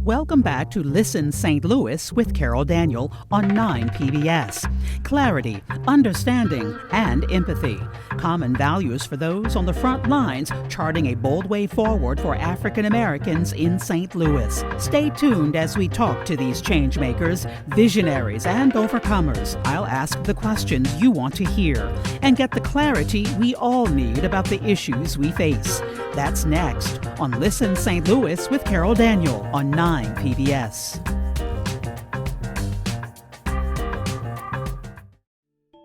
Welcome back to Listen St. Louis with Carol Daniel on 9 PBS. Clarity, understanding, and empathy. Common values for those on the front lines charting a bold way forward for African Americans in St. Louis. Stay tuned as we talk to these change makers, visionaries, and overcomers. I'll ask the questions you want to hear and get the clarity we all need about the issues we face. That's next on Listen St. Louis with Carol Daniel on 9 PBS.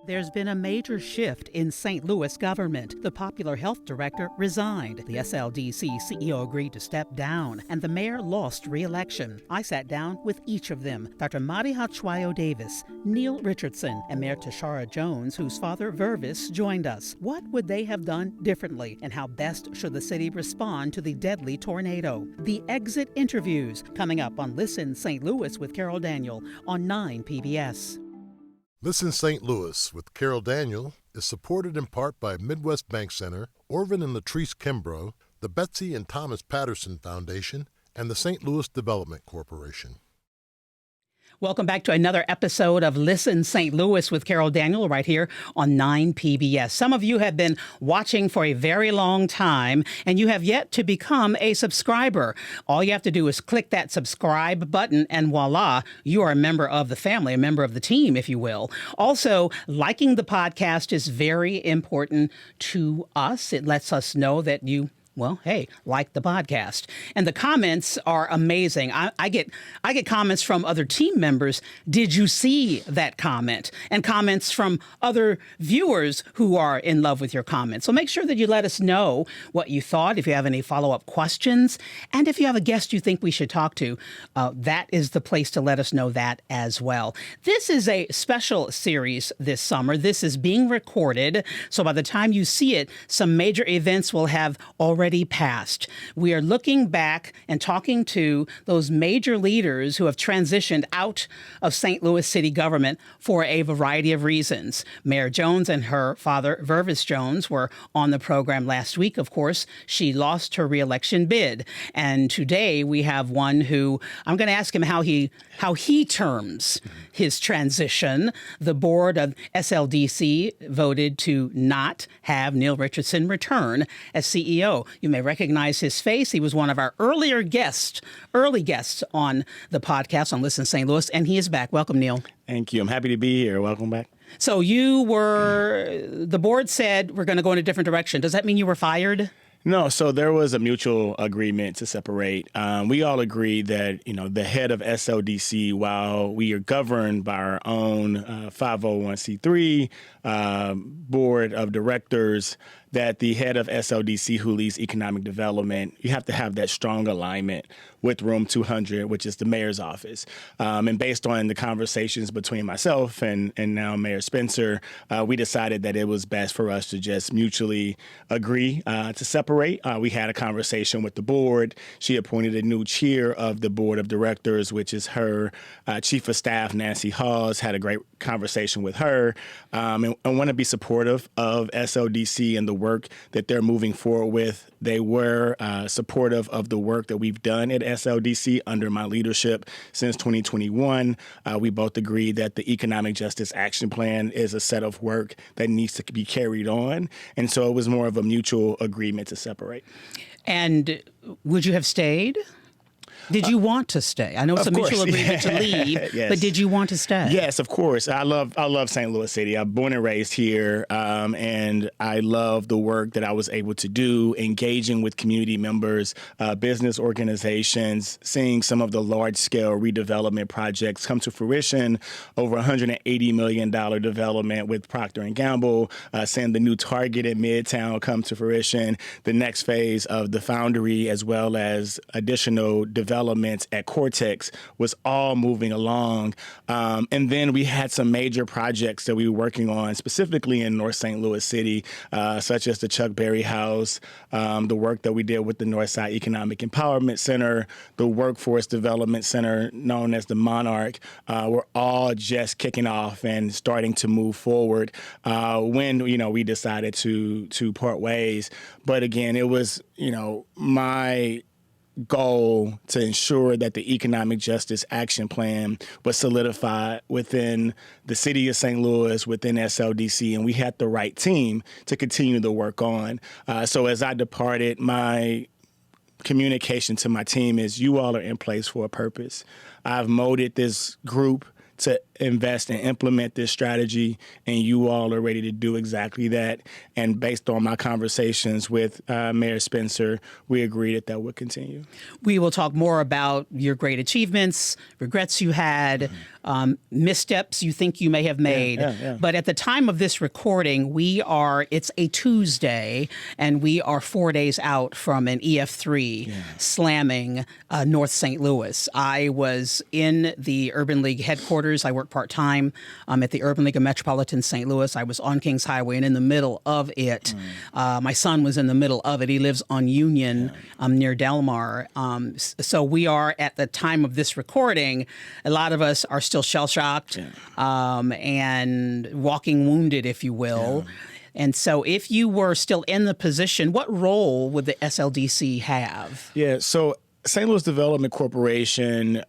There's been a major shift in St. Louis government. The popular health director resigned. The SLDC CEO agreed to step down, and the mayor lost re-election. I sat down with each of them, Dr. Hlatshwayo Davis, Neil Richardson, and Mayor Tishaura Jones, whose father, Virvus, joined us. What would they have done differently, and how best should the city respond to the deadly tornado? The exit interviews coming up on Listen St. Louis with Carol Daniel on 9 PBS. Listen St. Louis with Carol Daniel is supported in part by Midwest Bank Center, Orvin and Latrice Kimbrough, the Betsy and Thomas Patterson Foundation, and the St. Louis Development Corporation. Welcome back to another episode of Listen St. Louis with Carol Daniel right here on 9 PBS. Some of you have been watching for a very long time, and you have yet to become a subscriber. All you have to do is click that subscribe button, and voila, you are a member of the family, a member of the team, if you will. Also, liking the podcast is very important to us. It lets us know that you like the podcast. And the comments are amazing. I get comments from other team members. Did you see that comment? And comments from other viewers who are in love with your comments. So make sure that you let us know what you thought, if you have any follow-up questions, and if you have a guest you think we should talk to, that is the place to let us know that as well. This is a special series this summer. This is being recorded, so by the time you see it, some major events will have already passed. We are looking back and talking to those major leaders who have transitioned out of St. Louis city government for a variety of reasons. Mayor Jones and her father, Virvus Jones, were on the program last week. Of course, she lost her reelection bid. And today we have one who I'm going to ask him how he terms his transition. The board of SLDC voted to not have Neil Richardson return as CEO. You may recognize his face. He was one of our early guests on the podcast on Listen St. Louis, and he is back. Welcome, Neil. Thank you. I'm happy to be here. Welcome back. So the board said we're going to go in a different direction. Does that mean you were fired? No, so there was a mutual agreement to separate. We all agreed that, the head of SLDC, while we are governed by our own 501c3 board of directors, that the head of SLDC who leads economic development, you have to have that strong alignment with Room 200, which is the mayor's office. And based on the conversations between myself and now Mayor Spencer, we decided that it was best for us to just mutually agree to separate. We had a conversation with the board. She appointed a new chair of the board of directors, which is her chief of staff, Nancy Hawes. Had a great conversation with her. And I want to be supportive of SLDC and the work that they're moving forward with. They were supportive of the work that we've done at SLDC under my leadership since 2021. We both agreed that the Economic Justice Action Plan is a set of work that needs to be carried on. And so it was more of a mutual agreement to separate. And would you have stayed? Did you want to stay? I know it's a mutual agreement to leave, yes. But did you want to stay? Yes, of course. I love St. Louis City. I'm born and raised here, and I love the work that I was able to do, engaging with community members, business organizations, seeing some of the large-scale redevelopment projects come to fruition, over $180 million development with Procter & Gamble, seeing the new Target at Midtown come to fruition, the next phase of the Foundry, as well as additional developments at Cortex was all moving along. And then we had some major projects that we were working on, specifically in North St. Louis City, such as the Chuck Berry House, the work that we did with the Northside Economic Empowerment Center, the Workforce Development Center, known as the Monarch, were all just kicking off and starting to move forward when, we decided to part ways. But again, it was, my goal to ensure that the economic justice action plan was solidified within the city of St. Louis, within SLDC, and we had the right team to continue to work on. So as I departed, my communication to my team is, you all are in place for a purpose. I've molded this group to invest and implement this strategy, and you all are ready to do exactly that. And based on my conversations with Mayor Spencer, we agree that that would continue. We will talk more about your great achievements, regrets you had, missteps you think you may have made. But at the time of this recording, it's a Tuesday, and we are 4 days out from an EF3 slamming North St. Louis. I was in the Urban League headquarters. I work part-time at the Urban League of Metropolitan St. Louis. I was on Kings Highway and in the middle of it. My son was in the middle of it. He lives on Union near Delmar. So we are, at the time of this recording, a lot of us are still shell-shocked and walking wounded, if you will. And so if you were still in the position, what role would the SLDC have? So St. Louis Development Corporation,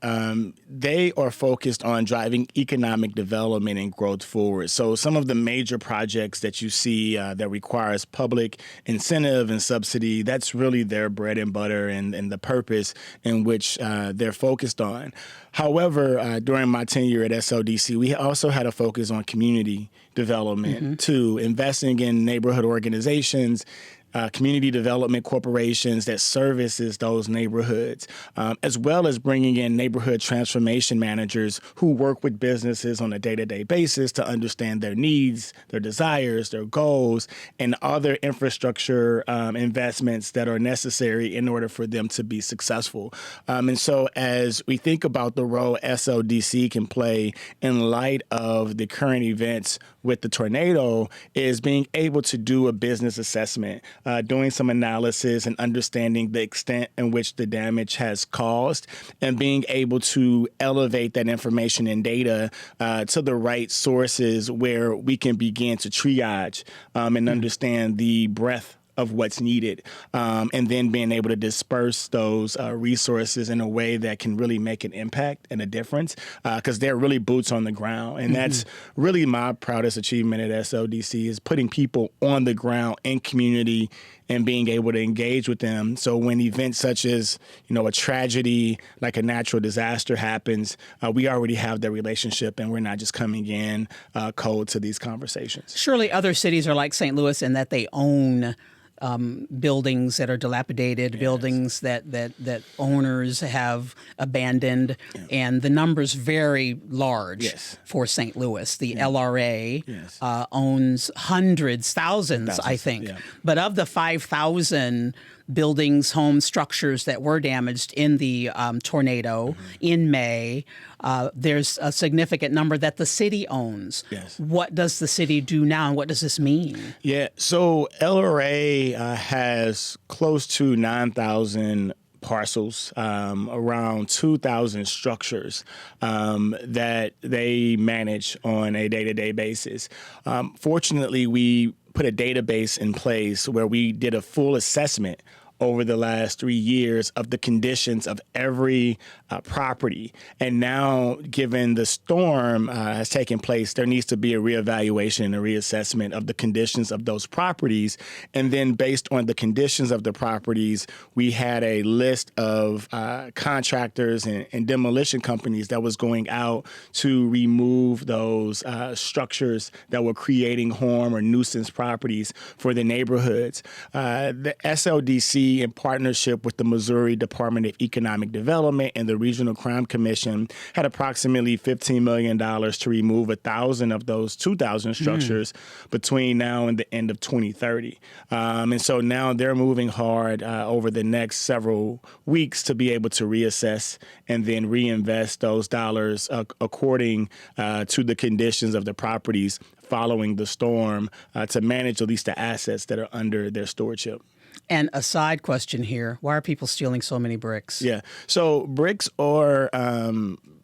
they are focused on driving economic development and growth forward. So some of the major projects that you see that requires public incentive and subsidy, that's really their bread and butter and the purpose in which they're focused on. However, during my tenure at SLDC, we also had a focus on community development too, investing in neighborhood organizations, community development corporations that services those neighborhoods, as well as bringing in neighborhood transformation managers who work with businesses on a day-to-day basis to understand their needs, their desires, their goals, and other infrastructure investments that are necessary in order for them to be successful. And so as we think about the role SLDC can play in light of the current events with the tornado, is being able to do a business assessment, doing some analysis and understanding the extent in which the damage has caused, and being able to elevate that information and data to the right sources where we can begin to triage and understand the breadth of what's needed, and then being able to disperse those resources in a way that can really make an impact and a difference, because they're really boots on the ground. And that's really my proudest achievement at SLDC, is putting people on the ground in community and being able to engage with them. So when events such as, a tragedy, like a natural disaster happens, we already have that relationship, and we're not just coming in cold to these conversations. Surely other cities are like St. Louis in that they own buildings that are dilapidated, buildings that owners have abandoned, and the numbers very large for St. Louis. The LRA owns hundreds, thousands, I think. But of the 5,000 buildings, homes, structures that were damaged in the tornado in May, there's a significant number that the city owns. What does the city do now, and what does this mean? So LRA has close to 9,000 parcels, around 2,000 structures that they manage on a day-to-day basis. Fortunately, we put a database in place where we did a full assessment over the last 3 years of the conditions of every property. And now, given the storm has taken place, there needs to be a reevaluation and a reassessment of the conditions of those properties. And then based on the conditions of the properties, we had a list of contractors and demolition companies that was going out to remove those structures that were creating harm or nuisance properties for the neighborhoods. The SLDC, in partnership with the Missouri Department of Economic Development and the Regional Crime Commission, had approximately $15 million to remove 1,000 of those 2,000 structures between now and the end of 2030. And so now they're moving hard over the next several weeks to be able to reassess and then reinvest those dollars according to the conditions of the properties following the storm, to manage at least the assets that are under their stewardship. And a side question here, why are people stealing so many bricks? So bricks are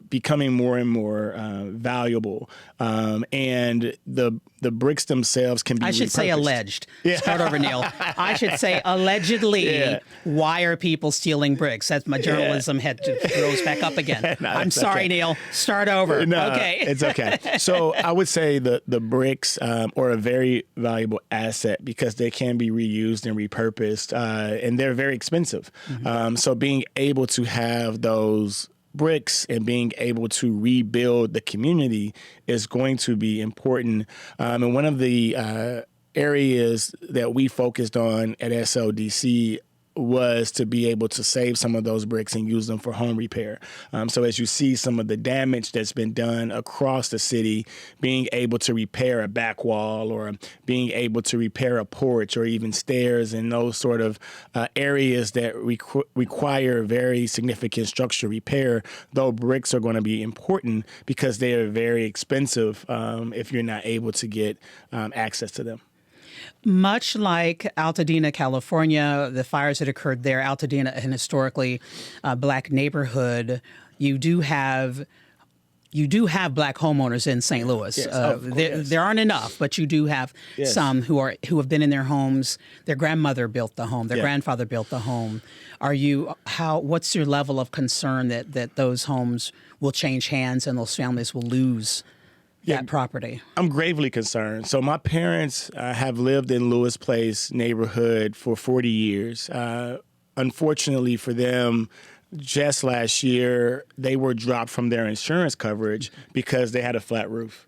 becoming more and more valuable. And the bricks themselves can be I should say repurposed. alleged. Start over, Neil. I should say allegedly. Why are people stealing bricks? That's my journalism head rose back up again. No, I'm sorry, okay. Neil. Start over. No, okay. It's okay. So I would say the bricks are a very valuable asset because they can be reused and repurposed, and they're very expensive. So being able to have those bricks and being able to rebuild the community is going to be important. And one of the areas that we focused on at SLDC was to be able to save some of those bricks and use them for home repair. So as you see some of the damage that's been done across the city, being able to repair a back wall or being able to repair a porch or even stairs and those sort of areas that require very significant structural repair, though bricks are going to be important because they are very expensive if you're not able to get access to them. Much like Altadena, California, the fires that occurred there, Altadena, an historically black neighborhood, you do have black homeowners in St. Louis. Yes, there aren't enough, but you do have some who have been in their homes. Their grandmother built the home. Their grandfather built the home. What's your level of concern that those homes will change hands and those families will lose that property? I'm gravely concerned. So my parents have lived in Lewis Place neighborhood for 40 years. Unfortunately for them, just last year, they were dropped from their insurance coverage because they had a flat roof.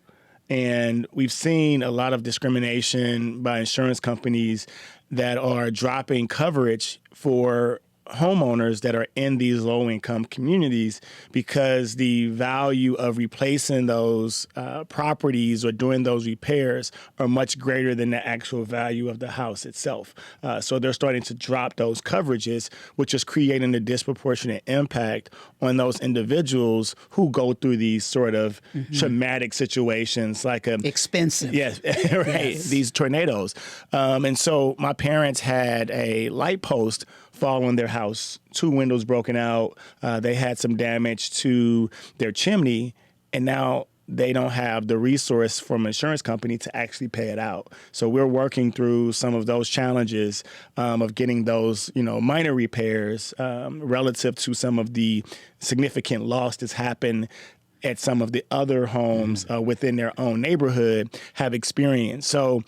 And we've seen a lot of discrimination by insurance companies that are dropping coverage for homeowners that are in these low-income communities because the value of replacing those properties or doing those repairs are much greater than the actual value of the house itself. So they're starting to drop those coverages, which is creating a disproportionate impact on those individuals who go through these sort of traumatic situations like expensive. Yes, right. Yes. These tornadoes. And so my parents had a light post fall on their house, 2 windows broken out. They had some damage to their chimney, and now they don't have the resource from an insurance company to actually pay it out. So we're working through some of those challenges of getting those, minor repairs relative to some of the significant loss that's happened at some of the other homes within their own neighborhood have experienced. So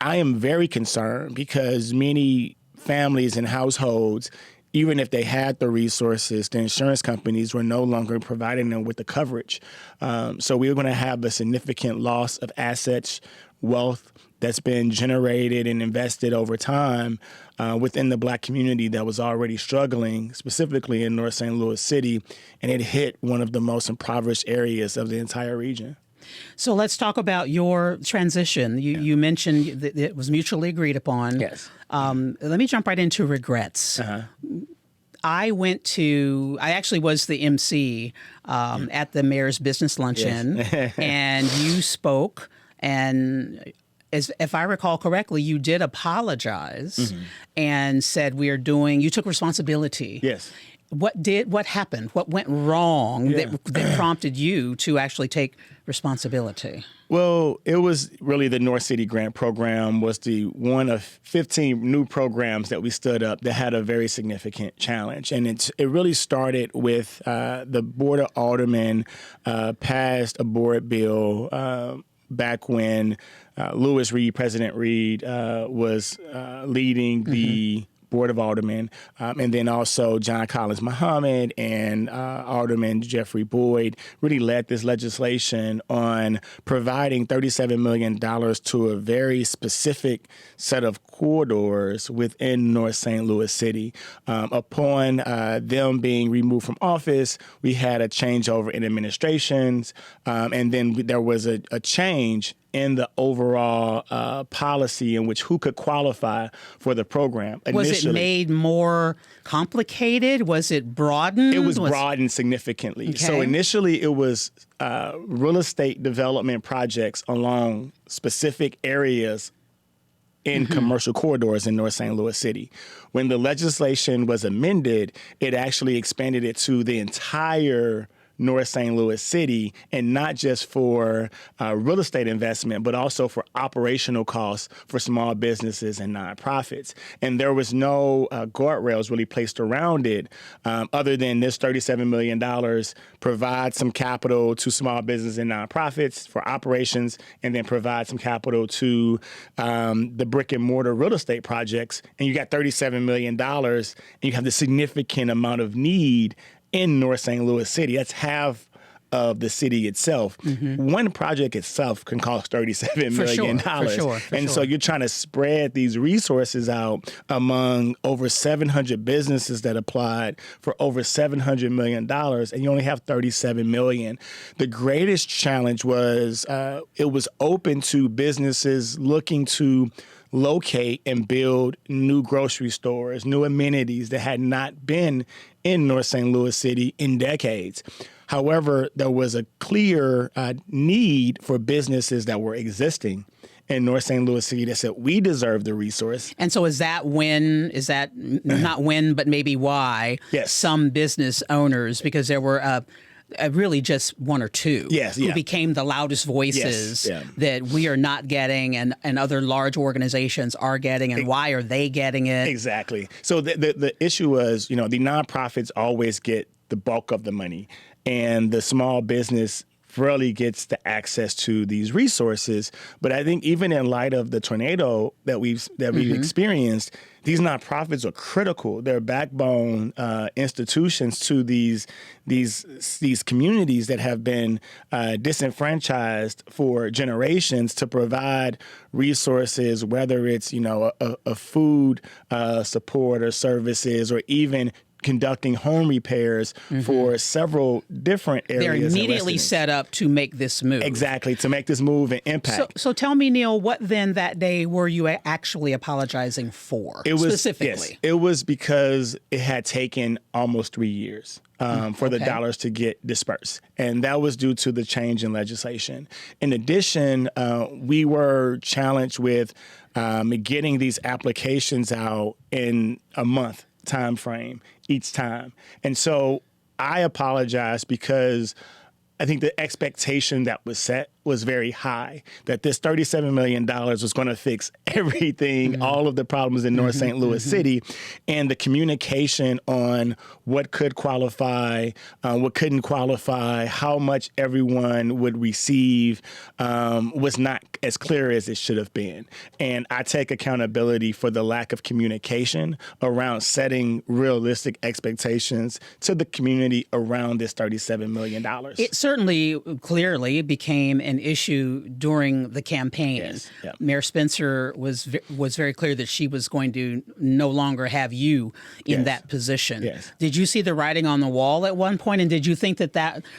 I am very concerned because many families and households, even if they had the resources, the insurance companies were no longer providing them with the coverage. So we're going to have a significant loss of assets, wealth that's been generated and invested over time within the black community that was already struggling, specifically in North St. Louis City, and it hit one of the most impoverished areas of the entire region. So let's talk about your transition. You mentioned that it was mutually agreed upon. Yes. Let me jump right into regrets. I actually was the MC at the mayor's business luncheon, and you spoke, and if I recall correctly, you did apologize and said you took responsibility. Yes. What happened? What went wrong that prompted you to actually take responsibility? Well, it was really the North City Grant Program was the one of 15 new programs that we stood up that had a very significant challenge. And it really started with the Board of Aldermen passed a board bill back when President Reed was leading the Board of Aldermen, and then also John Collins Muhammad and Alderman Jeffrey Boyd really led this legislation on providing $37 million to a very specific set of corridors within North St. Louis City. Upon them being removed from office, we had a changeover in administrations, and then there was a change in the overall policy in which who could qualify for the program. Was it made more complicated? Was it broadened? It was broadened significantly. Okay. So initially it was real estate development projects along specific areas in commercial corridors in North St. Louis City. When the legislation was amended, it actually expanded it to the entire North St. Louis City, and not just for real estate investment, but also for operational costs for small businesses and nonprofits. And there was no guardrails really placed around it other than this $37 million provide some capital to small business and nonprofits for operations, and then provide some capital to the brick and mortar real estate projects. And you got $37 million, and you have the significant amount of need in North St. Louis City. That's half of the city itself. One project itself can cost $37 million. For sure. So you're trying to spread these resources out among over 700 businesses that applied for over $700 million, and you only have $37 million. The greatest challenge was it was open to businesses looking to locate and build new grocery stores, new amenities that had not been in North St. Louis City in decades. However, there was a clear need for businesses that were existing in North St. Louis City that said, we deserve the resource. And so is that not when, but maybe why Yes. some business owners, because there were really just one or two who became the loudest voices that we are not getting and other large organizations are getting, and why are they getting it? Exactly. So the issue was, the nonprofits always get the bulk of the money, and the small business rarely gets the access to these resources. But I think even in light of the tornado that we've experienced, these nonprofits are critical. They're backbone institutions to these communities that have been disenfranchised for generations, to provide resources, whether it's a food support or services, or even conducting home repairs for several different areas. They're immediately set up to make this move. Exactly, to make this move and impact. So tell me, Neil, what then that day were you actually apologizing for specifically? Yes, it was because it had taken almost 3 years for the dollars to get dispersed. And that was due to the change in legislation. In addition, we were challenged with getting these applications out in a month time frame each time. And so I apologize because I think the expectation that was set was very high, that this $37 million was going to fix everything, all of the problems in North St. Louis City, and the communication on what could qualify, what couldn't qualify, how much everyone would receive was not as clear as it should have been. And I take accountability for the lack of communication around setting realistic expectations to the community around this $37 million. It certainly clearly became an issue during the campaign. Yes. Yeah. Mayor Spencer was very clear that she was going to no longer have you in that position. Yes. Did you see the writing on the wall at one point, and did you think that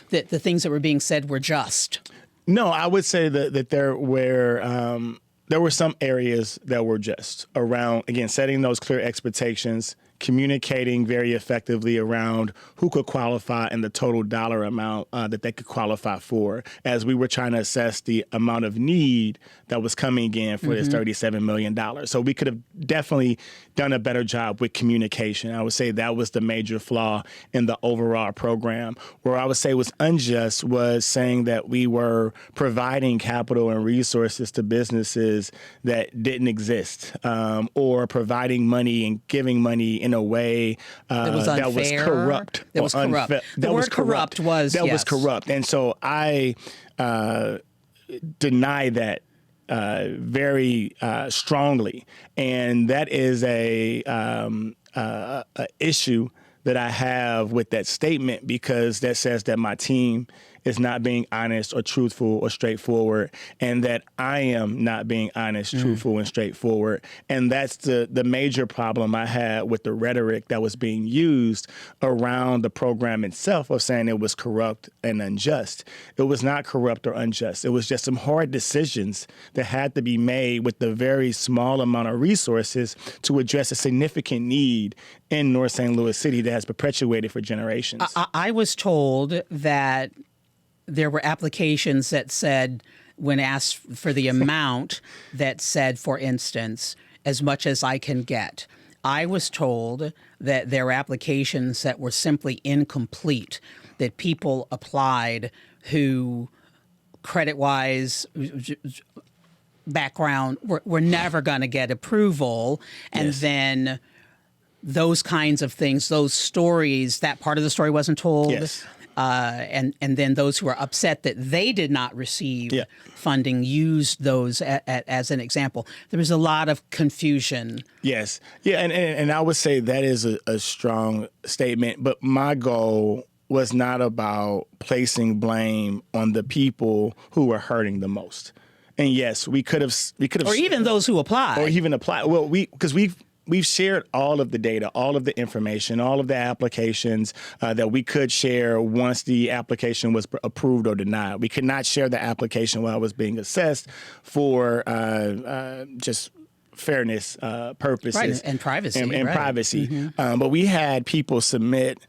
the things that were being said were just? No, I would say that there were some areas that were just around, again, setting those clear expectations, communicating very effectively around who could qualify and the total dollar amount that they could qualify for, as we were trying to assess the amount of need that was coming in for this $37 million. So we could have definitely done a better job with communication. I would say that was the major flaw in the overall program. Where I would say was unjust was saying that we were providing capital and resources to businesses that didn't exist, or providing money and giving money in a way that was corrupt. That was corrupt. The word corrupt was corrupt. And so I deny that very strongly. And that is a issue that I have with that statement, because that says that my team is not being honest or truthful or straightforward, and that I am not being honest, truthful, and straightforward. And that's the major problem I had with the rhetoric that was being used around the program itself, of saying it was corrupt and unjust. It was not corrupt or unjust. It was just some hard decisions that had to be made with the very small amount of resources to address a significant need in North St. Louis City that has perpetuated for generations. I was told that there were applications that said, when asked for the amount, that said, for instance, as much as I can get. I was told that there were applications that were simply incomplete, that people applied who credit-wise, background, were never going to get approval. And then those kinds of things, those stories, that part of the story wasn't told. Yes. And then those who were upset that they did not receive funding used those as an example. There was a lot of confusion. Yes. Yeah, and I would say that is a strong statement, but my goal was not about placing blame on the people who were hurting the most. And yes, we could have, or even those who applied, or even apply. Well, because we've shared all of the data, all of the information, all of the applications that we could share once the application was approved or denied. We could not share the application while it was being assessed for just fairness purposes, right, and privacy, and privacy. But we had people submit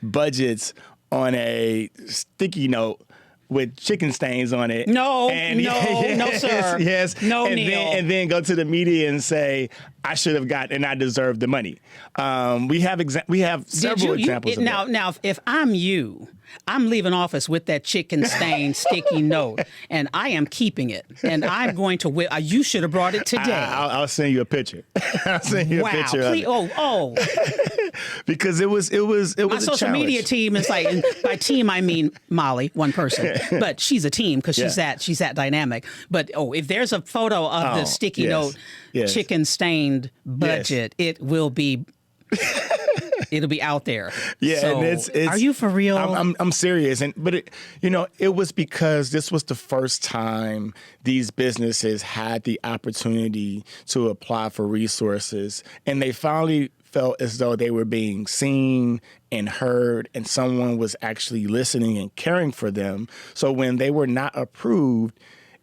budgets on a sticky note with chicken stains on it. No, and no, sir. Yes. No, and Neil. And then go to the media and say, I should have gotten and I deserve the money. We have several examples of that. Now, if I'm you, I'm leaving office with that chicken stain sticky note, and I am keeping it, and I'm going to. You should have brought it today. I'll send you a picture. I'll send you a picture. Please, of it. Because it was my social media team is like, and by team I mean Molly, one person, but she's a team because she's that dynamic. But if there's a photo of the sticky note, chicken stained budget, it will be. It'll be out there. Yeah, so, and it's are you for real? I'm serious, but it was because this was the first time these businesses had the opportunity to apply for resources, and they finally felt as though they were being seen and heard, and someone was actually listening and caring for them. So when they were not approved,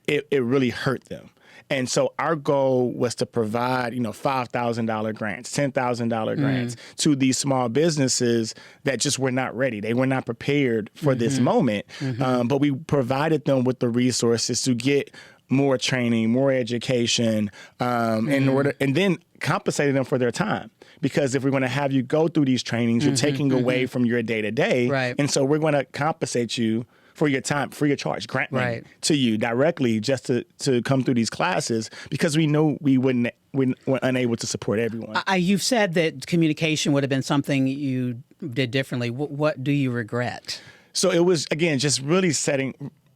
it really hurt them. And so our goal was to provide, $5,000 grants, $10,000 grants to these small businesses that just were not ready. They were not prepared for this moment. But we provided them with the resources to get more training, more education, and then compensated them for their time. Because if we're going to have you go through these trainings, you're taking away from your day-to-day. Right. And so we're going to compensate you for your time, free of charge, grant money to you directly just to come through these classes, because we know we were unable to support everyone. You've said that communication would have been something you did differently. What do you regret? So it was, again, just really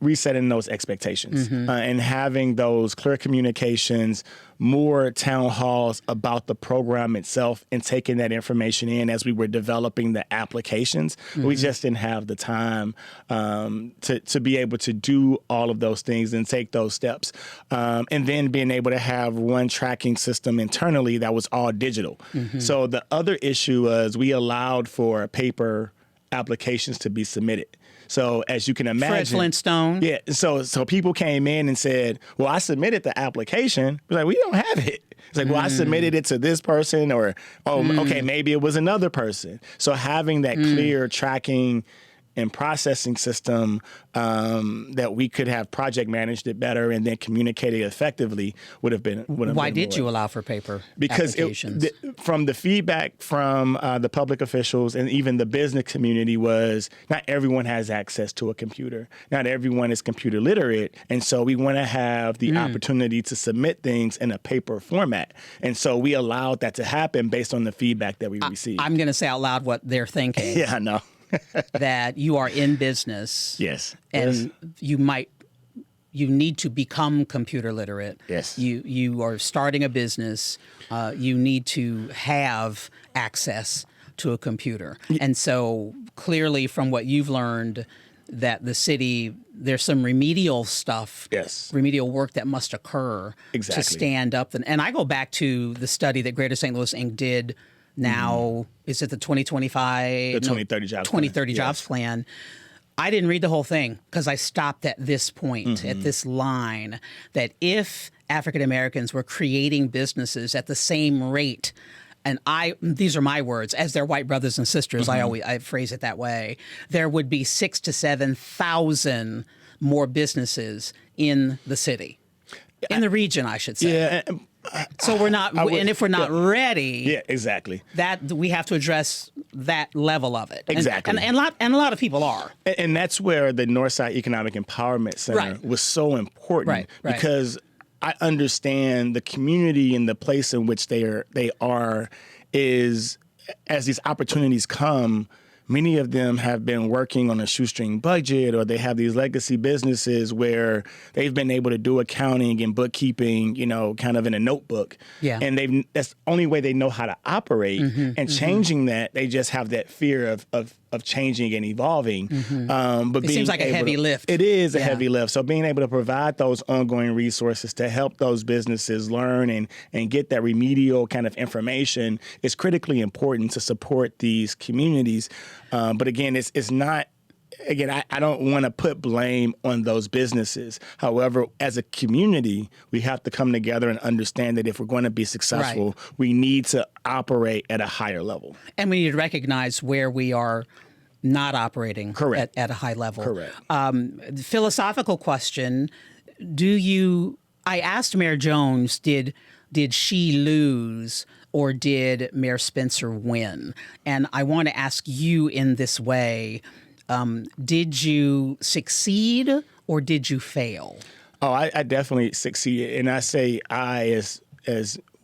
resetting those expectations and having those clear communications, more town halls about the program itself, and taking that information in as we were developing the applications. We just didn't have the time to be able to do all of those things and take those steps. And then being able to have one tracking system internally that was all digital. So the other issue was we allowed for paper applications to be submitted. So as you can imagine, Fred Flintstone. Yeah. So people came in and said, "Well, I submitted the application." We're like, "We don't have it." It's like, "Well, I submitted it to this person," or, okay, maybe it was another person. So having that clear tracking and processing system that we could have project managed it better and then communicated effectively would have been. Why did you allow for paper applications? From the feedback from the public officials and even the business community was not everyone has access to a computer. Not everyone is computer literate. And so we want to have the opportunity to submit things in a paper format. And so we allowed that to happen based on the feedback that we received. I'm going to say out loud what they're thinking. Yeah, I know. That you are in business. Yes. And you need to become computer literate. Yes. You are starting a business. You need to have access to a computer. And so clearly from what you've learned, that the city, there's some remedial stuff, remedial work that must occur to stand up. And I go back to the study that Greater St. Louis Inc. did. Now, is it the 2025? The 2030 jobs 2030 jobs plan. I didn't read the whole thing because I stopped at this point, at this line, that if African Americans were creating businesses at the same rate, and these are my words, as their white brothers and sisters, I phrase it that way, there would be 6,000 to 7,000 more businesses in the city. In the region, I should say. Yeah. So we're not, and if we're not ready, exactly. That we have to address that level of it. Exactly. And a lot of people are. And that's where the Northside Economic Empowerment Center was so important, because I understand the community and the place in which they are is, as these opportunities come, many of them have been working on a shoestring budget, or they have these legacy businesses where they've been able to do accounting and bookkeeping, kind of in a notebook. Yeah. And that's the only way they know how to operate. And changing that, they just have that fear of changing and evolving. But it seems like a heavy lift. It is a heavy lift. So being able to provide those ongoing resources to help those businesses learn and get that remedial kind of information is critically important to support these communities. But again, it's not. Again, I don't want to put blame on those businesses. However, as a community, we have to come together and understand that if we're going to be successful, we need to operate at a higher level. And we need to recognize where we are not operating at a high level. Correct. Philosophical question, I asked Mayor Jones, did she lose or did Mayor Spencer win? And I want to ask you in this way, did you succeed or did you fail? Oh, I definitely succeeded. And I say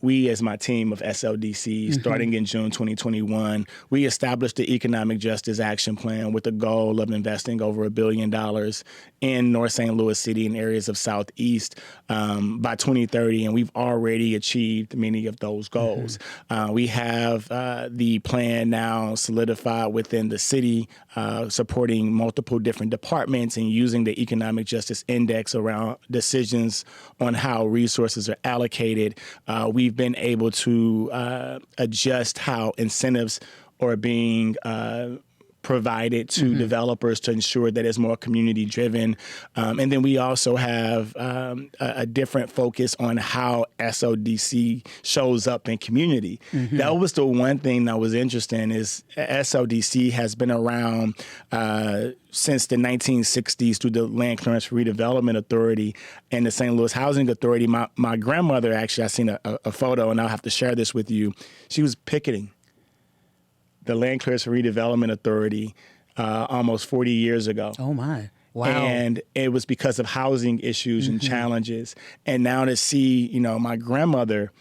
we as my team of SLDC, starting in June 2021, we established the Economic Justice Action Plan with the goal of investing over $1 billion in North St. Louis City and areas of Southeast by 2030, and we've already achieved many of those goals. We have the plan now solidified within the city, supporting multiple different departments and using the Economic Justice Index around decisions on how resources are allocated. We've been able to adjust how incentives are being provided to developers to ensure that it's more community driven. And then we also have a different focus on how SLDC shows up in community. That was the one thing that was interesting is SLDC has been around since the 1960s through the Land Clearance Redevelopment Authority and the St. Louis Housing Authority. My grandmother, actually, I seen a photo, and I'll have to share this with you. She was picketing the Land Clearance Redevelopment Authority almost 40 years ago. Oh, my. Wow. And it was because of housing issues and challenges. And now to see, my grandmother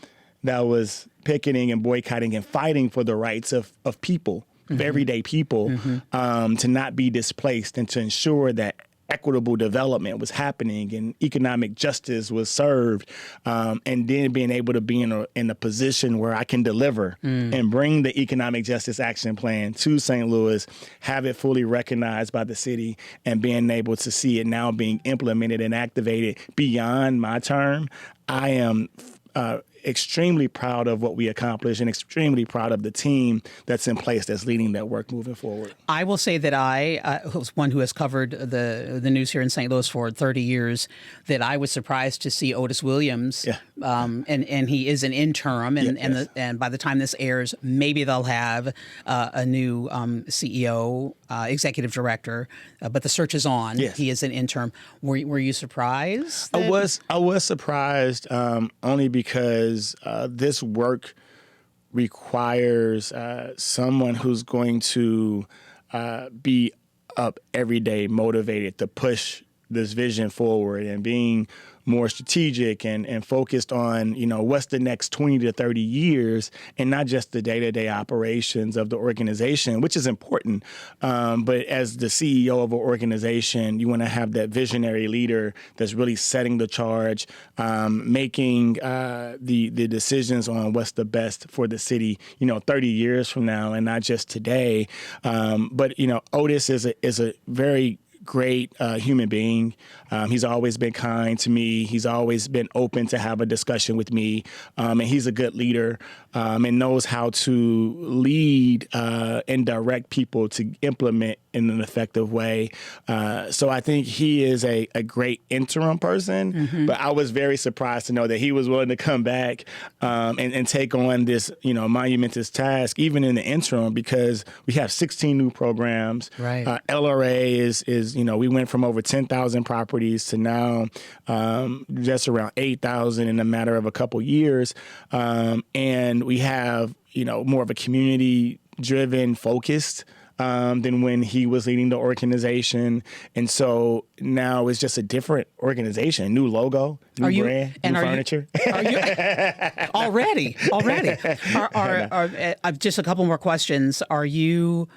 that was picketing and boycotting and fighting for the rights of people, of everyday people, to not be displaced and to ensure that equitable development was happening and economic justice was served, and then being able to be in a position where I can deliver and bring the Economic Justice Action Plan to St. Louis, have it fully recognized by the city, and being able to see it now being implemented and activated beyond my term. I am extremely proud of what we accomplished and extremely proud of the team that's in place that's leading that work moving forward. I will say that I was one who has covered the news here in St. Louis for 30 years, that I was surprised to see Otis Williams, and he is an interim, and by the time this airs, maybe they'll have a new CEO, executive director, but the search is on. Yes. He is an interim. Were you surprised? I was surprised only because this work requires someone who's going to be up every day, motivated to push this vision forward and being more strategic and focused on, what's the next 20 to 30 years and not just the day-to-day operations of the organization, which is important. But as the CEO of an organization, you want to have that visionary leader that's really setting the charge, making the decisions on what's the best for the city, 30 years from now and not just today. But, Otis is a very great human being. He's always been kind to me. He's always been open to have a discussion with me. And he's a good leader and knows how to lead and direct people to implement in an effective way. So I think he is a great interim person, but I was very surprised to know that he was willing to come back and take on this, monumentous task, even in the interim, because we have 16 new programs. Right. LRA is we went from over 10,000 properties to now just around 8,000 in a matter of a couple years. And we have, more of a community driven, focused than when he was leading the organization. And so now it's just a different organization, new logo, new brand, new furniture. Are you already? Just a couple more questions. Are you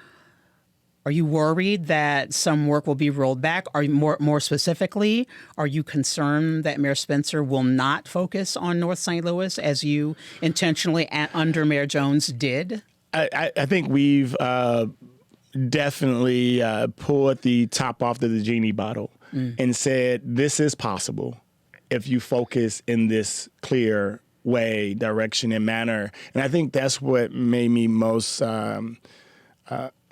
worried that some work will be rolled back? Are you more specifically, are you concerned that Mayor Spencer will not focus on North St. Louis as you intentionally under Mayor Jones did? I think we've definitely pulled the top off of the genie bottle and said, this is possible if you focus in this clear way, direction, and manner. And I think that's what made me most I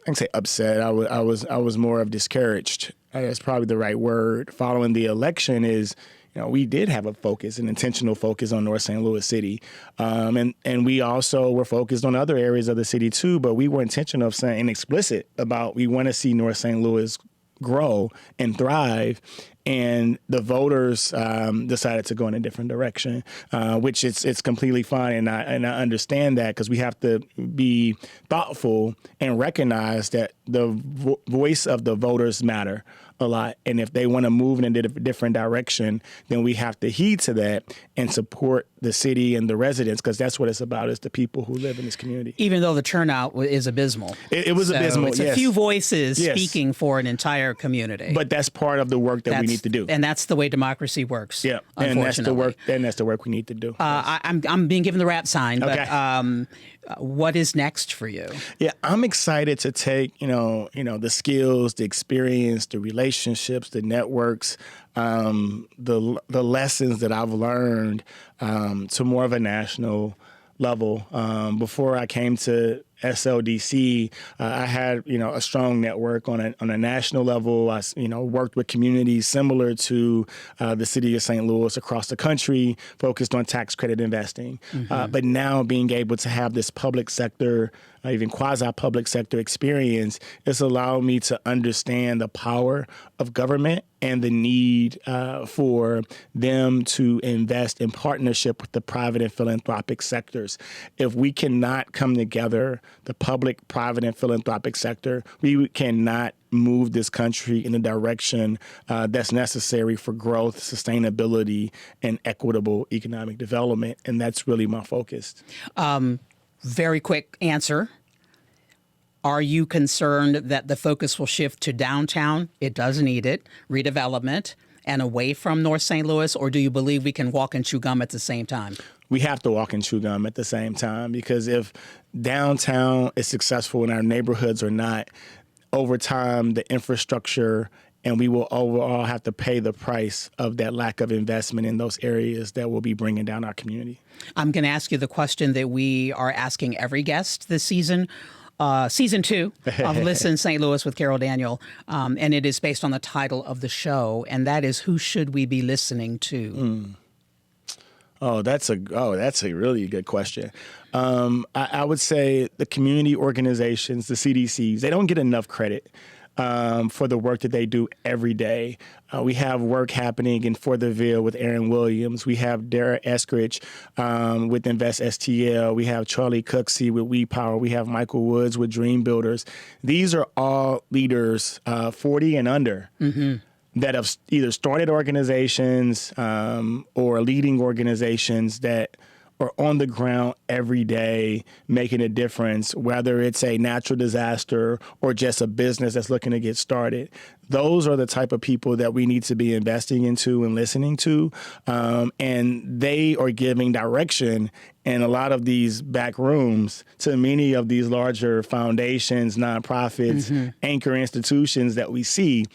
can say upset. I was more of discouraged. That's probably the right word. Following the election is, we did have a focus, an intentional focus on North St. Louis City. And we also were focused on other areas of the city too, but we were intentional of saying and explicit about we want to see North St. Louis grow and thrive. And the voters decided to go in a different direction, which it's completely fine. And I understand that, because we have to be thoughtful and recognize that the voice of the voters matter a lot. And if they want to move in a different direction, then we have to heed to that and support the city and the residents, because that's what it's about, is the people who live in this community. Even though the turnout is abysmal. It was abysmal, it's yes. a few voices speaking for an entire community. But that's part of the work that we need to do. And that's the way democracy works. Yeah, and that's the work we need to do. I'm being given the rap sign, but what is next for you? Yeah, I'm excited to take, the skills, the experience, the relationships, the networks, the lessons that I've learned to more of a national level. Before I came to SLDC, I had, a strong network on a national level. I, worked with communities similar to the city of St. Louis across the country, focused on tax credit investing. But now being able to have this public sector, even quasi-public sector experience, it's allowed me to understand the power of government and the need for them to invest in partnership with the private and philanthropic sectors. If we cannot come together, the public, private, and philanthropic sector, we cannot move this country in a direction that's necessary for growth, sustainability, and equitable economic development. And that's really my focus. Very quick answer. Are you concerned that the focus will shift to downtown? It does need it, redevelopment, and away from North St. Louis? Or do you believe we can walk and chew gum at the same time? We have to walk and chew gum at the same time, because if downtown is successful in our neighborhoods or not, over time, the infrastructure, and we will overall have to pay the price of that lack of investment in those areas that will be bringing down our community. I'm going to ask you the question that we are asking every guest this season. Season 2 of Listen St. Louis with Carol Daniel, and it is based on the title of the show, and that is, who should we be listening to? That's a really good question. I would say the community organizations, the CDCs, they don't get enough credit for the work that they do every day. We have work happening in Fortherville with Aaron Williams. We have Dara Eskridge with Invest STL. We have Charlie Cooksey with We Power. We have Michael Woods with Dream Builders. These are all leaders 40 and under that have either started organizations or leading organizations that are on the ground every day making a difference, whether it's a natural disaster or just a business that's looking to get started. Those are the type of people that we need to be investing into and listening to. And they are giving direction in a lot of these back rooms to many of these larger foundations, nonprofits, anchor institutions that we see.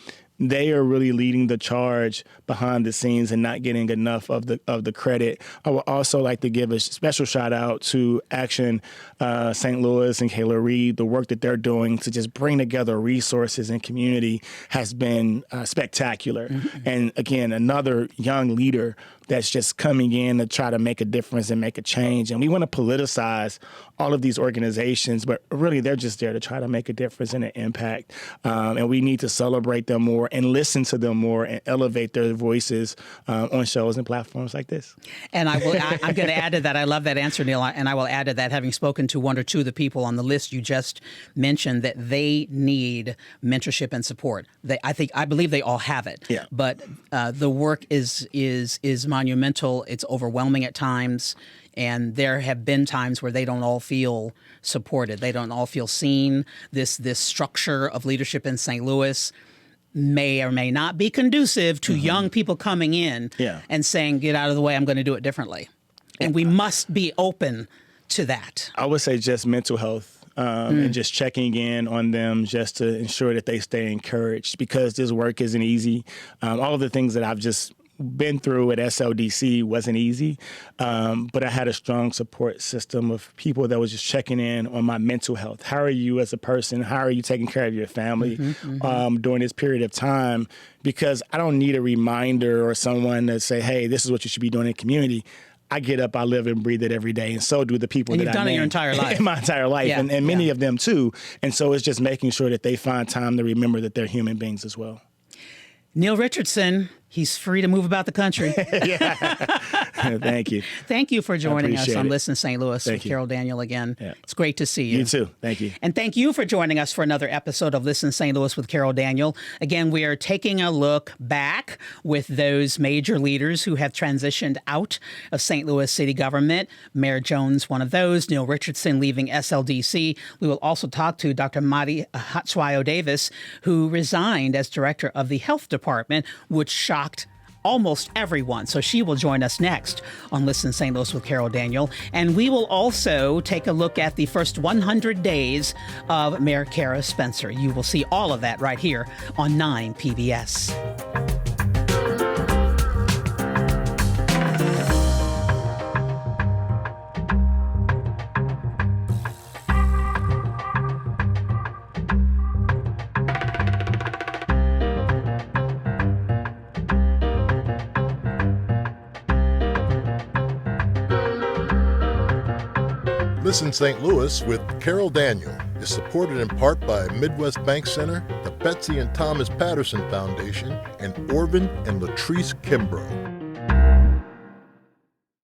They are really leading the charge behind the scenes and not getting enough of the credit. I would also like to give a special shout out to Action St. Louis and Kayla Reed. The work that they're doing to just bring together resources and community has been spectacular. And again, another young leader that's just coming in to try to make a difference and make a change. And we want to politicize all of these organizations, but really they're just there to try to make a difference and an impact. And we need to celebrate them more and listen to them more and elevate their voices on shows and platforms like this. And I'm going to add to that. I love that answer, Neil. And I will add to that, having spoken to one or two of the people on the list you just mentioned, that they need mentorship and support. I believe they all have it. Yeah. But the work is monumental. It's overwhelming at times. And there have been times where they don't all feel supported. They don't all feel seen. This structure of leadership in St. Louis may or may not be conducive to young people coming in and saying, get out of the way, I'm going to do it differently. And we must be open to that. I would say just mental health and just checking in on them just to ensure that they stay encouraged, because this work isn't easy. All of the things that I've just been through at SLDC wasn't easy, but I had a strong support system of people that was just checking in on my mental health. How are you as a person? How are you taking care of your family during this period of time? Because I don't need a reminder or someone to say, hey, this is what you should be doing in the community. I get up, I live and breathe it every day, and so do the people that I know. You've done it your entire life. In my entire life, and many of them too. And so it's just making sure that they find time to remember that they're human beings as well. Neil Richardson, he's free to move about the country. Thank you. Thank you for joining us on it. Listen St. Louis with Carol Daniel again. Yeah. It's great to see you. You too. Thank you. And thank you for joining us for another episode of Listen St. Louis with Carol Daniel. Again, we are taking a look back with those major leaders who have transitioned out of St. Louis city government. Mayor Jones, one of those. Neil Richardson leaving SLDC. We will also talk to Dr. Hlatshwayo Davis, who resigned as director of the health department, which shocked almost everyone. So she will join us next on Listen St. Louis with Carol Daniel. And we will also take a look at the first 100 days of Mayor Cara Spencer. You will see all of that right here on 9 PBS. Listen St. Louis with Carol Daniel is supported in part by Midwest Bank Center, the Betsy and Thomas Patterson Foundation, and Orvin and Latrice Kimbrough.